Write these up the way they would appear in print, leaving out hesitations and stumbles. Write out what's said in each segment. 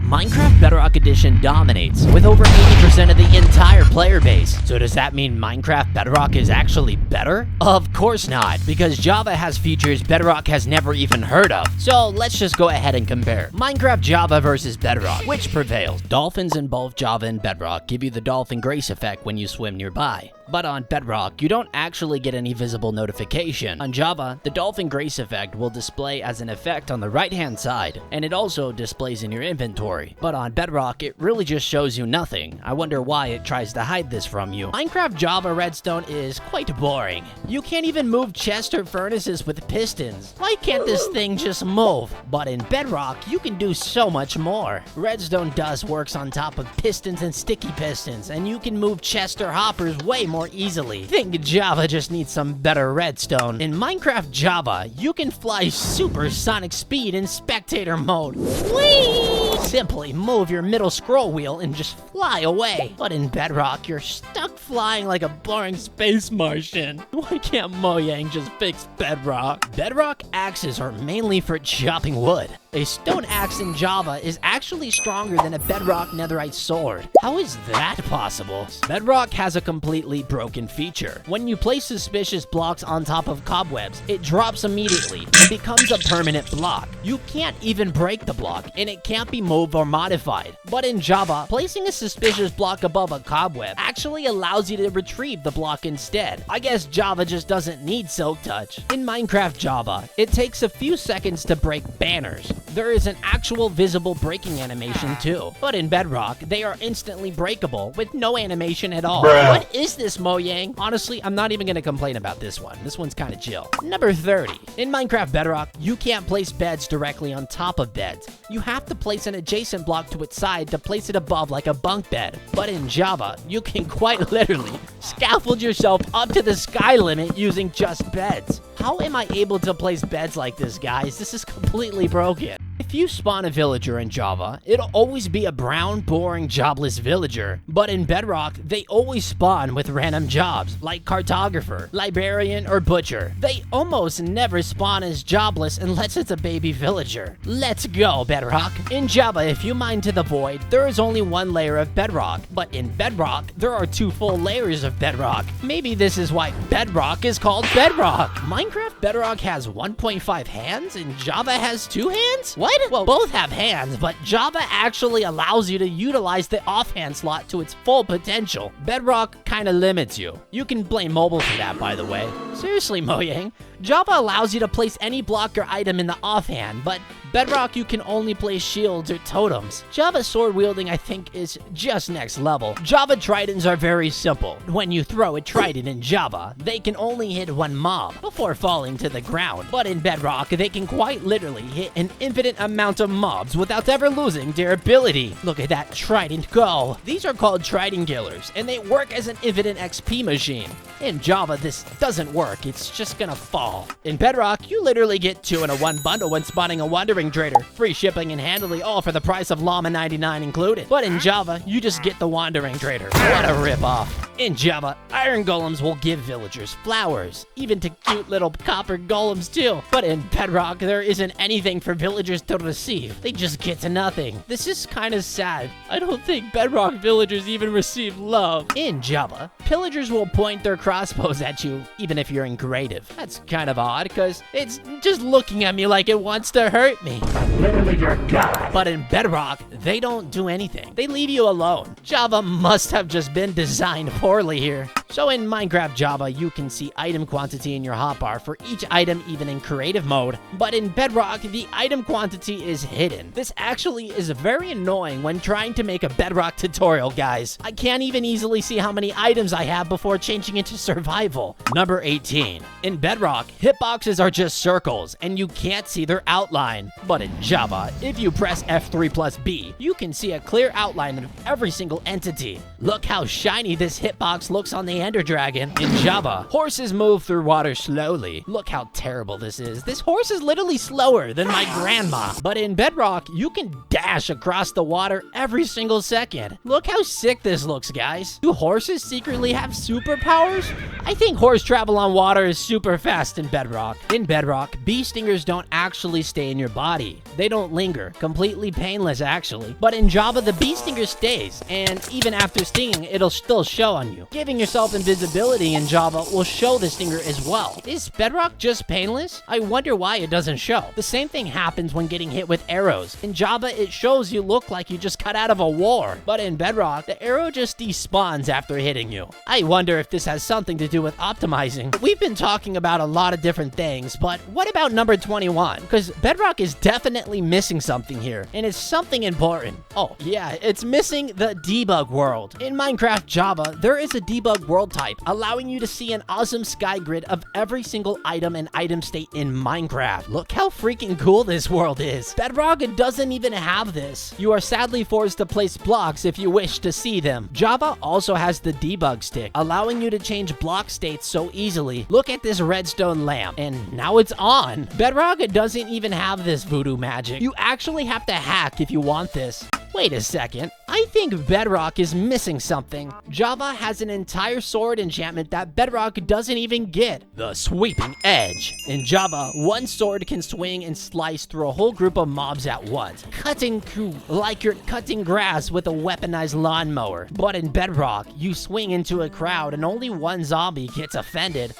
Minecraft Bedrock Edition dominates, with over 80% of the entire player base. So does that mean Minecraft Bedrock is actually better? Of course not, because Java has features Bedrock has never even heard of. So let's just go ahead and compare. Minecraft Java vs Bedrock, which prevails? Dolphins in both Java and Bedrock give you the dolphin grace effect when you swim nearby. But on Bedrock, you don't actually get any visible notification. On Java, the dolphin grace effect will display as an effect on the right-hand side, and it also displays in your inventory. But on Bedrock, it really just shows you nothing. I wonder why it tries to hide this from you. Minecraft Java Redstone is quite boring. You can't even move chests or furnaces with pistons. Why can't this thing just move? But in Bedrock, you can do so much more. Redstone dust works on top of pistons and sticky pistons, and you can move chests or hoppers way more easily. Think Java just needs some better redstone. In Minecraft Java, you can fly supersonic speed in spectator mode. Whee! Simply move your middle scroll wheel and just fly away. But in Bedrock, you're stuck flying like a boring space Martian. Why can't Mojang just fix Bedrock? Bedrock axes are mainly for chopping wood. A stone axe in Java is actually stronger than a Bedrock netherite sword. How is that possible? Bedrock has a completely broken feature. When you place suspicious blocks on top of cobwebs, it drops immediately and becomes a permanent block. You can't even break the block, and it can't be moved or modified. But in Java, placing a suspicious block above a cobweb actually allows you to retrieve the block instead. I guess Java just doesn't need Silk Touch. In Minecraft Java, it takes a few seconds to break banners. There is an actual visible breaking animation too. But in Bedrock, they are instantly breakable with no animation at all. What is this, Mojang? Honestly, I'm not even gonna complain about this one. This one's kind of chill. Number 30. In Minecraft Bedrock, you can't place beds directly on top of beds. You have to place an adjacent block to its side to place it above like a bunk bed. But in Java, you can quite literally scaffold yourself up to the sky limit using just beds. How am I able to place beds like this, guys? This is completely broken. If you spawn a villager in Java, it'll always be a brown, boring, jobless villager. But in Bedrock, they always spawn with random jobs, like cartographer, librarian, or butcher. They almost never spawn as jobless unless it's a baby villager. Let's go, Bedrock. In Java, if you mine to the void, there is only one layer of bedrock. But in Bedrock, there are 2 full layers of bedrock. Maybe this is why Bedrock is called Bedrock. Minecraft Bedrock has 1.5 hands, and Java has 2 hands? What? Well, both have hands, but Java actually allows you to utilize the offhand slot to its full potential. Bedrock kinda limits you. You can blame mobile for that, by the way. Seriously, Mojang, Java allows you to place any block or item in the offhand, but Bedrock you can only place shields or totems. Java sword wielding, I think, is just next level. Java tridents are very simple. When you throw a trident in Java, they can only hit one mob before falling to the ground. But in Bedrock, they can quite literally hit an infinite amount of mobs without ever losing their ability. Look at that trident go. These are called trident killers, and they work as an infinite XP machine. In Java, this doesn't work. It's just gonna fall. In Bedrock, you literally get 2 in a 1 bundle when spawning a wandering trader. Free shipping and handling, all for the price of llama 99 included. But in Java, you just get the wandering trader. What a ripoff. In Java, iron golems will give villagers flowers, even to cute little copper golems too. But in Bedrock, there isn't anything for villagers to receive. They just get to nothing. This is kind of sad. I don't think Bedrock villagers even receive love. In Java, pillagers will point their crossbows at you, even if you're in creative. That's kind of odd, because it's just looking at me like it wants to hurt me. Literally your god. But in Bedrock, they don't do anything. They leave you alone. Java must have just been designed poorly here. So in Minecraft Java, you can see item quantity in your hotbar for each item even in creative mode. But in Bedrock, the item quantity is hidden. This actually is very annoying when trying to make a Bedrock tutorial, guys. I can't even easily see how many items I have before changing into survival. Number 18. In Bedrock, hitboxes are just circles, and you can't see their outline. But in Java, if you press F3 plus B, you can see a clear outline of every single entity. Look how shiny this hitbox looks on the Ender Dragon. In Java, horses move through water slowly. Look how terrible this is. This horse is literally slower than my grandma. But in Bedrock, you can dash across the water every single second. Look how sick this looks, guys. Do horses secretly have superpowers? I think horse travel on water is super fast fast in Bedrock. In Bedrock, bee stingers don't actually stay in your body. They don't linger. Completely painless, actually. But in Java, the bee stinger stays, and even after stinging, it'll still show on you. Giving yourself invisibility in Java will show the stinger as well. Is Bedrock just painless? I wonder why it doesn't show. The same thing happens when getting hit with arrows. In Java, it shows you look like you just cut out of a war. But in Bedrock, the arrow just despawns after hitting you. I wonder if this has something to do with optimizing. We've been talking about a lot of different things, but what about number 21? Because Bedrock is definitely missing something here, and it's something important. Oh, yeah, it's missing the debug world. In Minecraft Java, there is a debug world type, allowing you to see an awesome sky grid of every single item and item state in Minecraft. Look how freaking cool this world is. Bedrock doesn't even have this. You are sadly forced to place blocks if you wish to see them. Java also has the debug stick, allowing you to change block states so easily. Look at this redstone lamp, and now it's on. Bedrock doesn't even have this voodoo magic. You actually have to hack if you want this. Wait a second, I think Bedrock is missing something. Java has an entire sword enchantment that Bedrock doesn't even get. The Sweeping Edge. In Java, one sword can swing and slice through a whole group of mobs at once, cutting through like you're cutting grass with a weaponized lawnmower. But in Bedrock, you swing into a crowd and only one zombie gets offended.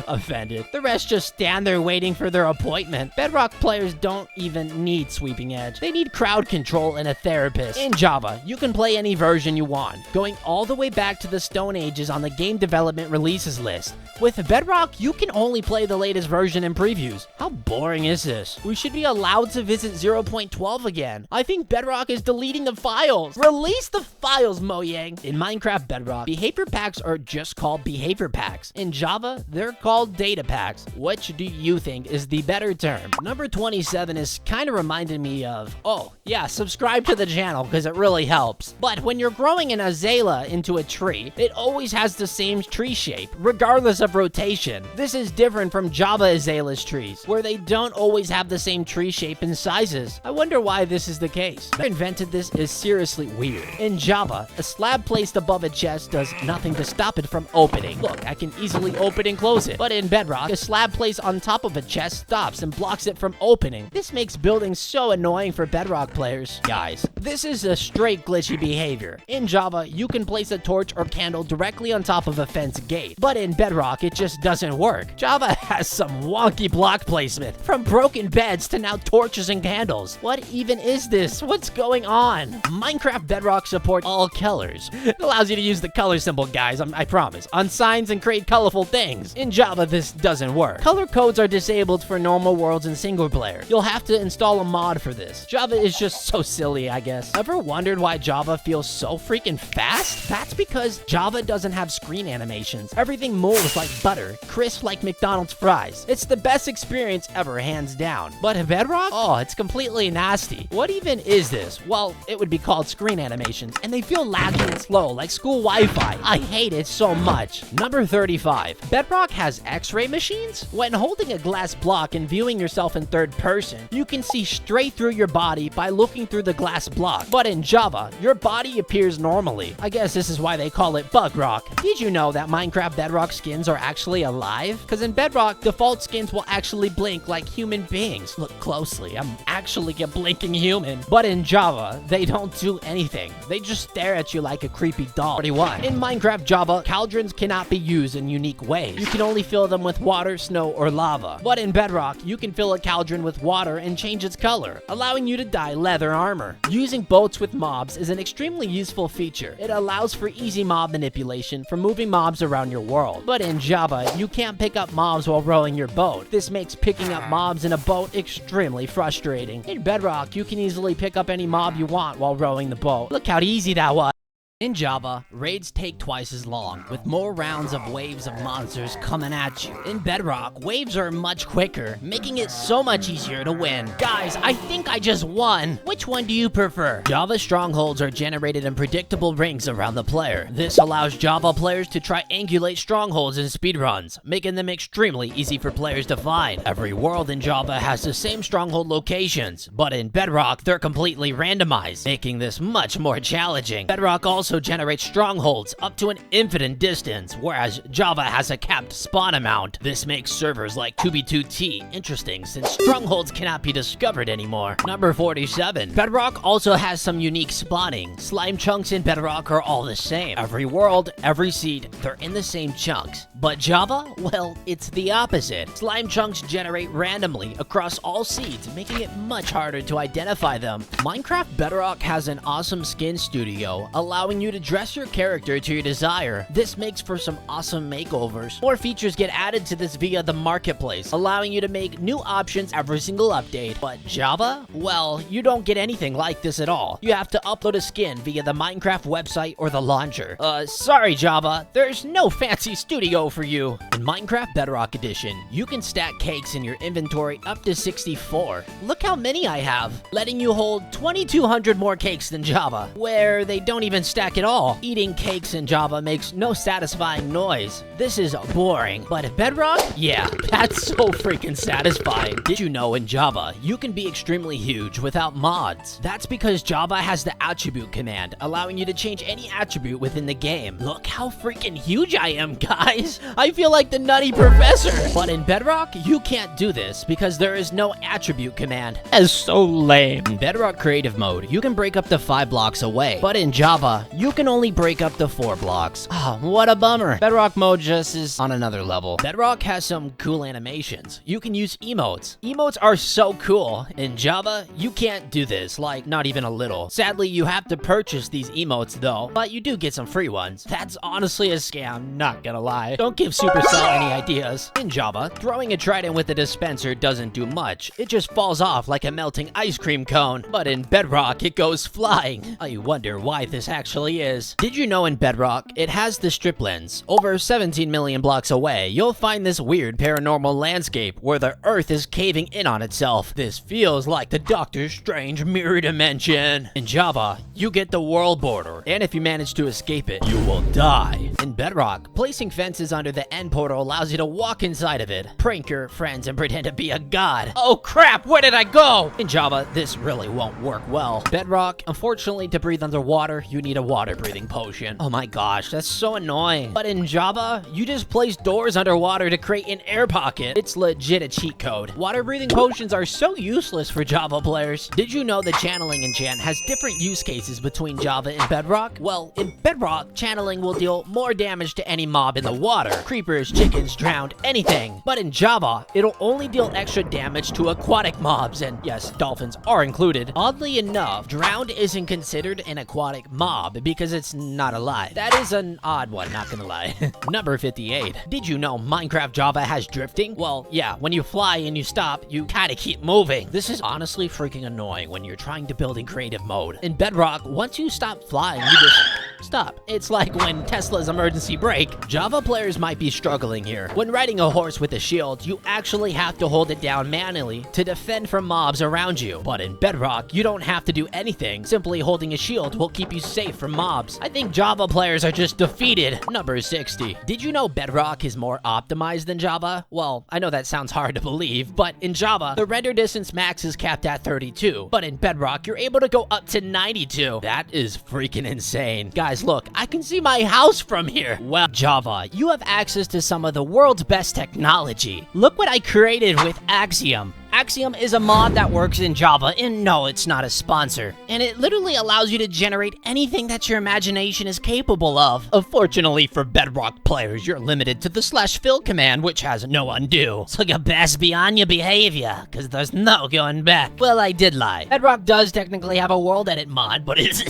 Offended. The rest just stand there waiting for their appointment. Bedrock players don't even need Sweeping Edge. They need crowd control and a therapist. In Java, you can play any version you want, going all the way back to the Stone Ages on the game development releases list. With Bedrock, you can only play the latest version in previews. How boring is this? We should be allowed to visit 0.12 again. I think Bedrock is deleting the files. Release the files, Mojang. In Minecraft Bedrock, behavior packs are just called behavior packs. In Java, they're called data packs. Which do you think is the better term? Number 27 is kind of reminding me of, oh yeah, subscribe to the channel because it really helps. But when you're growing an azalea into a tree, it always has the same tree shape, regardless of rotation. This is different from Java azaleas trees, where they don't always have the same tree shape and sizes. I wonder why this is the case. Whoever invented this is seriously weird. In Java, a slab placed above a chest does nothing to stop it from opening. Look, I can easily open and close it. But in Bedrock, a slab placed on top of a chest stops and blocks it from opening. This makes building so annoying for Bedrock players. Guys, this is a straight glitchy behavior. In Java, you can place a torch or candle directly on top of a fence gate, but in Bedrock, it just doesn't work. Java has some wonky block placement, from broken beds to now torches and candles. What even is this? What's going on? Minecraft Bedrock supports all colors. It allows you to use the color symbol, guys, I promise, on signs and create colorful things. In Java, this doesn't work. Color codes are disabled for normal worlds and single player. You'll have to install a mod for this. Java is just so silly, I guess. Ever wondered why Java feels so freaking fast? That's because Java doesn't have screen animations. Everything moves like butter, crisp like McDonald's fries. It's the best experience ever, hands down. But Bedrock? Oh, it's completely nasty. What even is this? Well, it would be called screen animations, and they feel laggy and slow, like school Wi-Fi. I hate it so much. Number 35. Bedrock has X-ray machines? When holding a glass block and viewing yourself in third person, you can see straight through your body by looking through the glass block. But in Java, your body appears normally. I guess this is why they call it bug rock. Did you know that Minecraft Bedrock skins are actually alive? Because in Bedrock, default skins will actually blink like human beings. Look closely, I'm actually a blinking human. But in Java, they don't do anything. They just stare at you like a creepy doll. 41. In Minecraft Java, cauldrons cannot be used in unique ways. You can only fill them with water, snow, or lava. But in Bedrock, you can fill a cauldron with water and change its color, allowing you to dye leather armor. Using boats with mobs is an extremely useful feature. It allows for easy mob manipulation for moving mobs around your world. But in Java, you can't pick up mobs while rowing your boat. This makes picking up mobs in a boat extremely frustrating. In Bedrock, you can easily pick up any mob you want while rowing the boat. Look how easy that was. In Java, raids take twice as long, with more rounds of waves of monsters coming at you. In Bedrock, waves are much quicker, making it so much easier to win. Guys, I think I just won. Which one do you prefer? Java strongholds are generated in predictable rings around the player. This allows Java players to triangulate strongholds in speedruns, making them extremely easy for players to find. Every world in Java has the same stronghold locations, but in Bedrock, they're completely randomized, making this much more challenging. Bedrock also also generate strongholds up to an infinite distance, whereas Java has a capped spawn amount. This makes servers like 2b2t interesting since strongholds cannot be discovered anymore. Number 47. Bedrock also has some unique spawning. Slime chunks in Bedrock are all the same. Every world, every seed, they're in the same chunks. But Java? Well, it's the opposite. Slime chunks generate randomly across all seeds, making it much harder to identify them. Minecraft Bedrock has an awesome skin studio, allowing you to dress your character to your desire. This makes for some awesome makeovers. More features get added to this via the marketplace, allowing you to make new options every single update. But Java? Well, you don't get anything like this at all. You have to upload a skin via the Minecraft website or the launcher. Sorry Java, there's no fancy studio for you. In Minecraft Bedrock Edition, you can stack cakes in your inventory up to 64. Look how many I have, letting you hold 2,200 more cakes than Java, where they don't even stack at all. Eating cakes in Java makes no satisfying noise. This is boring, but in Bedrock, yeah, that's so freaking satisfying. Did you know in Java, you can be extremely huge without mods? That's because Java has the attribute command, allowing you to change any attribute within the game. Look how freaking huge I am, guys. I feel like the Nutty Professor. But in Bedrock, you can't do this because there is no attribute command. That's so lame. In Bedrock Creative Mode, you can break up to 5 blocks away, but in Java, you can only break up to 4 blocks. Oh, what a bummer. Bedrock mode just is on another level. Bedrock has some cool animations. You can use emotes. Emotes are so cool. In Java, you can't do this, like not even a little. Sadly, you have to purchase these emotes though, but you do get some free ones. That's honestly a scam, not gonna lie. Don't give Supercell any ideas. In Java, throwing a trident with a dispenser doesn't do much. It just falls off like a melting ice cream cone. But in Bedrock, it goes flying. I wonder why this actually is. Did you know in Bedrock, it has the strip lens? Over 17 million blocks away, you'll find this weird paranormal landscape where the earth is caving in on itself. This feels like the Doctor Strange mirror dimension. In Java, you get the world border, and if you manage to escape it, you will die. In Bedrock, placing fences under the end portal allows you to walk inside of it, prank your friends, and pretend to be a god. Oh crap, where did I go? In Java, this really won't work well. Bedrock, unfortunately, to breathe underwater, you need a water breathing potion. Oh my gosh, that's so annoying. But in Java, you just place doors underwater to create an air pocket. It's legit a cheat code. Water breathing potions are so useless for Java players. Did you know the channeling enchant has different use cases between Java and Bedrock? Well, in Bedrock, channeling will deal more damage to any mob in the water. Creepers, chickens, drowned, anything. But in Java, it'll only deal extra damage to aquatic mobs, and yes, dolphins are included. Oddly enough, drowned isn't considered an aquatic mob because it's not alive. That is an odd one, not gonna lie. Number 58. Did you know Minecraft Java has drifting? Well, yeah, when you fly and you stop, you kinda keep moving. This is honestly freaking annoying when you're trying to build in creative mode. In Bedrock, once you stop flying, you just stop. It's like when Tesla's emergency brake. Java players might be struggling here. When riding a horse with a shield, you actually have to hold it down manually to defend from mobs around you. But in Bedrock, you don't have to do anything. Simply holding a shield will keep you safe from mobs. I think Java players are just defeated. Number 60. Did you know Bedrock is more optimized than Java? Well, I know that sounds hard to believe, but in Java, the render distance max is capped at 32. But in Bedrock, you're able to go up to 92. That is freaking insane. Guys, look, I can see my house from here. Well, Java, you have access to some of the world's best technology. Look what I created with Axiom. Axiom is a mod that works in Java, and no, it's not a sponsor. And it literally allows you to generate anything that your imagination is capable of. Unfortunately for Bedrock players, you're limited to the /fill command, which has no undo. So you best be on your behavior, because there's no going back. Well, I did lie. Bedrock does technically have a world edit mod, but it's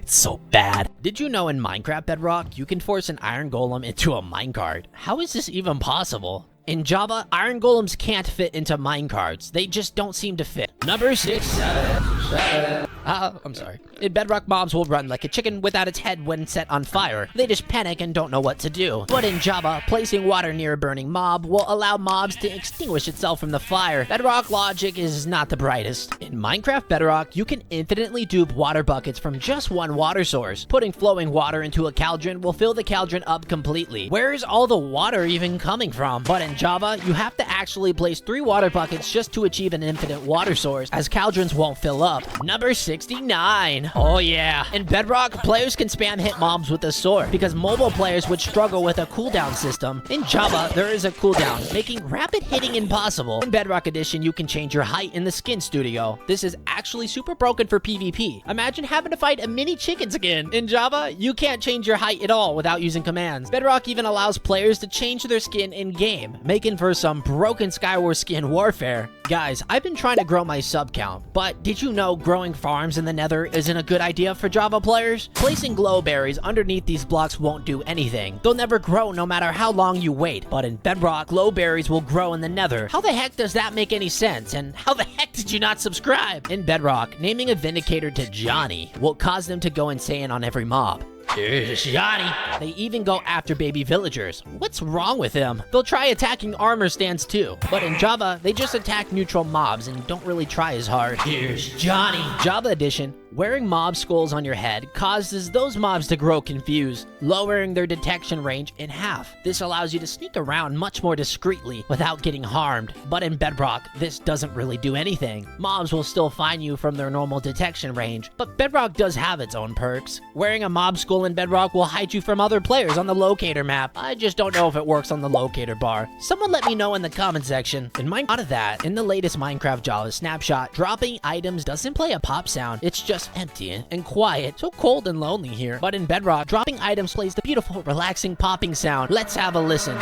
so bad. Did you know in Minecraft Bedrock, you can force an iron golem into a minecart? How is this even possible? In Java, iron golems can't fit into minecarts. They just don't seem to fit. Number 6. I'm sorry. In Bedrock, mobs will run like a chicken without its head when set on fire. They just panic and don't know what to do. But in Java, placing water near a burning mob will allow mobs to extinguish itself from the fire. Bedrock logic is not the brightest. In Minecraft Bedrock, you can infinitely dupe water buckets from just one water source. Putting flowing water into a cauldron will fill the cauldron up completely. Where is all the water even coming from? But in Java, you have to actually place 3 water buckets just to achieve an infinite water source, as cauldrons won't fill up. Number 6. 69. Oh yeah. In Bedrock, players can spam hit mobs with a sword because mobile players would struggle with a cooldown system. In Java, there is a cooldown, making rapid hitting impossible. In Bedrock Edition, you can change your height in the skin studio. This is actually super broken for PvP. Imagine having to fight a mini chicken skin. In Java, you can't change your height at all without using commands. Bedrock even allows players to change their skin in-game, making for some broken Skywars skin warfare. Guys, I've been trying to grow my sub count, but did you know growing farms in the Nether isn't a good idea for Java players? Placing glow berries underneath these blocks won't do anything. They'll never grow no matter how long you wait, but in Bedrock, glow berries will grow in the Nether. How the heck does that make any sense? And how the heck did you not subscribe? In Bedrock, naming a Vindicator to Johnny will cause them to go insane on every mob. Here's Johnny. They even go after baby villagers. What's wrong with them? They'll try attacking armor stands too. But in Java, they just attack neutral mobs and don't really try as hard. Here's Johnny. Java Edition, wearing mob skulls on your head causes those mobs to grow confused, lowering their detection range in half. This allows you to sneak around much more discreetly without getting harmed. But in Bedrock, this doesn't really do anything. Mobs will still find you from their normal detection range, but Bedrock does have its own perks. Wearing a mob skull in Bedrock will hide you from other players on the locator map. I just don't know if it works on the locator bar. Someone let me know in the comment section. Out of that, in the latest Minecraft Java snapshot, dropping items doesn't play a pop sound. It's just empty and quiet. So cold and lonely here. But in Bedrock, dropping items plays the beautiful, relaxing popping sound. Let's have a listen.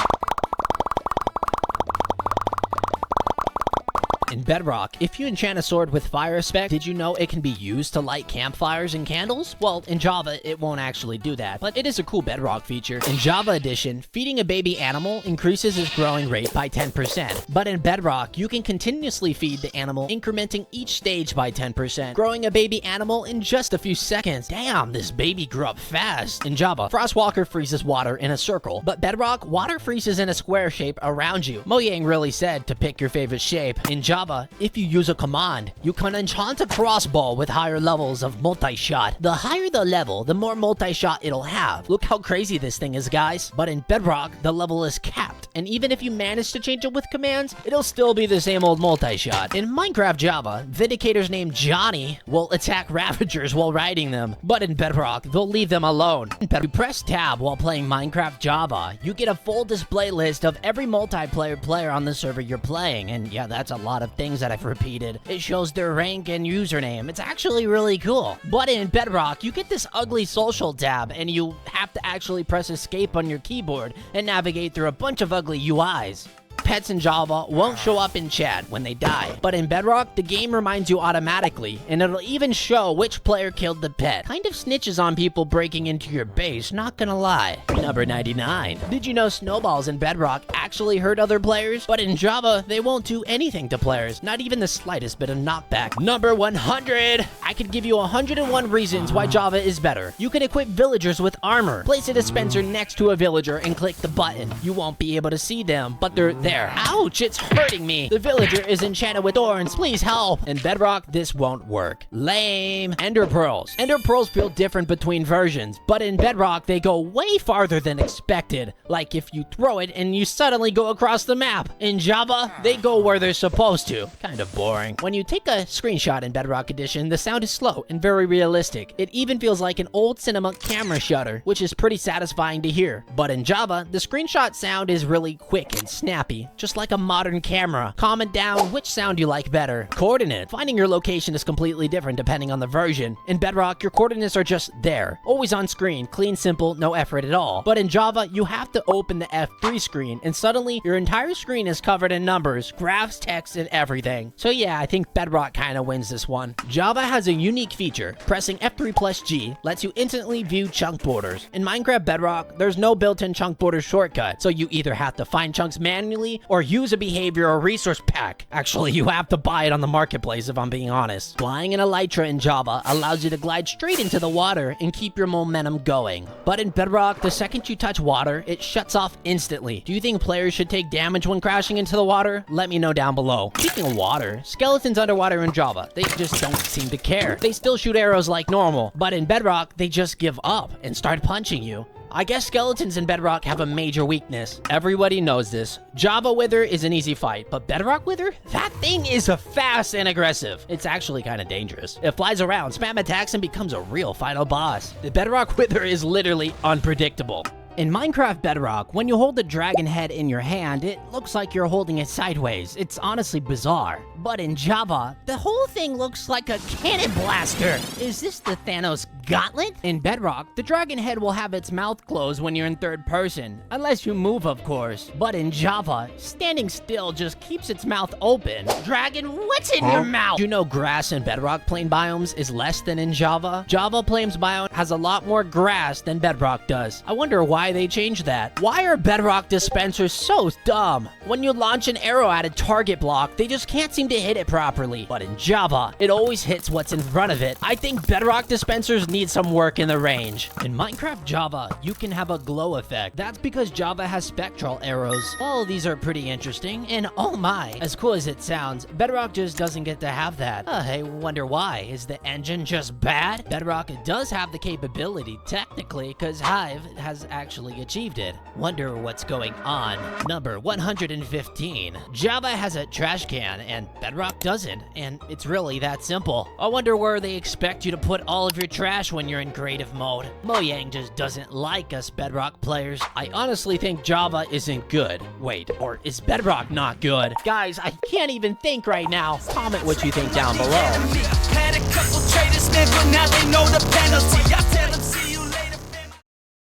In Bedrock, if you enchant a sword with fire spec, did you know it can be used to light campfires and candles? Well, in Java, it won't actually do that, but it is a cool Bedrock feature. In Java Edition, feeding a baby animal increases its growing rate by 10%. But in Bedrock, you can continuously feed the animal, incrementing each stage by 10%, growing a baby animal in just a few seconds. Damn, this baby grew up fast. In Java, Frostwalker freezes water in a circle, but Bedrock, water freezes in a square shape around you. Mojang really said to pick your favorite shape. In Java, if you use a command, you can enchant a crossbow with higher levels of multi-shot. The higher the level, the more multi-shot it'll have. Look how crazy this thing is, guys. But in Bedrock, the level is capped, and even if you manage to change it with commands, it'll still be the same old multi-shot. In Minecraft Java, Vindicators named Johnny will attack Ravagers while riding them, but in Bedrock, they'll leave them alone. If you press tab while playing Minecraft Java, you get a full display list of every multiplayer player on the server you're playing, and yeah, that's a lot of things that I've repeated. It shows their rank and username. It's actually really cool. But in Bedrock, you get this ugly social tab, and you have to actually press escape on your keyboard and navigate through a bunch of ugly UIs. Pets in Java won't show up in chat when they die, but in Bedrock, the game reminds you automatically, and it'll even show which player killed the pet. Kind of snitches on people breaking into your base, not gonna lie. Number 99. Did you know snowballs in Bedrock actually hurt other players? But in Java, they won't do anything to players, not even the slightest bit of knockback. Number 100. I could give you 101 reasons why Java is better. You can equip villagers with armor. Place a dispenser next to a villager and click the button. You won't be able to see them, but they're there. Ouch, it's hurting me. The villager is enchanted with thorns. Please help. In Bedrock, this won't work. Lame. Ender pearls. Ender pearls feel different between versions, but in Bedrock, they go way farther than expected. Like if you throw it and you suddenly go across the map. In Java, they go where they're supposed to. Kind of boring. When you take a screenshot in Bedrock Edition, the sound is slow and very realistic. It even feels like an old cinema camera shutter, which is pretty satisfying to hear. But in Java, the screenshot sound is really quick and snappy, just like a modern camera. Comment down which sound you like better. Coordinate. Finding your location is completely different depending on the version. In Bedrock, your coordinates are just there. Always on screen. Clean, simple, no effort at all. But in Java, you have to open the F3 screen, and suddenly your entire screen is covered in numbers, graphs, text, and everything. So yeah, I think Bedrock kinda wins this one. Java has a unique feature. Pressing F3 plus G lets you instantly view chunk borders. In Minecraft Bedrock, there's no built-in chunk border shortcut, so you either have to find chunks manually or use a behavior or resource pack. Actually, you have to buy it on the marketplace if I'm being honest. Flying an elytra in Java allows you to glide straight into the water and keep your momentum going. But in Bedrock, the second you touch water, it shuts off instantly. Do you think players should take damage when crashing into the water? Let me know down below. Speaking of water, skeletons underwater in Java, they just don't seem to care. They still shoot arrows like normal, but in Bedrock, they just give up and start punching you. I guess skeletons in Bedrock have a major weakness. Everybody knows this. Java Wither is an easy fight, but Bedrock Wither? That thing is fast and aggressive. It's actually kind of dangerous. It flies around, spam attacks, and becomes a real final boss. The Bedrock Wither is literally unpredictable. In Minecraft Bedrock, when you hold the dragon head in your hand, it looks like you're holding it sideways. It's honestly bizarre. But in Java, the whole thing looks like a cannon blaster. Is this the Thanos gauntlet? In Bedrock, the dragon head will have its mouth closed when you're in third person, unless you move, of course. But in Java, standing still just keeps its mouth open. Dragon, what's in your mouth? You know grass in Bedrock plain biomes is less than in Java? Java plains biome has a lot more grass than Bedrock does. I wonder why they changed that. Why are Bedrock dispensers so dumb? When you launch an arrow at a target block, they just can't seem to hit it properly. But in Java, it always hits what's in front of it. I think Bedrock dispensers need some work in the range. In Minecraft Java, you can have a glow effect. That's because Java has spectral arrows. All these are pretty interesting, and oh my, as cool as it sounds, Bedrock just doesn't get to have that. I wonder why. Is the engine just bad? Bedrock does have the capability, technically, because Hive has actually achieved it. Wonder what's going on. Number 115. Java has a trash can, and Bedrock doesn't, and it's really that simple. I wonder where they expect you to put all of your trash when you're in creative mode. Mojang just doesn't like us Bedrock players. I honestly think Java isn't good. Wait, or is Bedrock not good? Guys, I can't even think right now. Comment what you think down below. Had a couple traders, man, but now they know the penalty.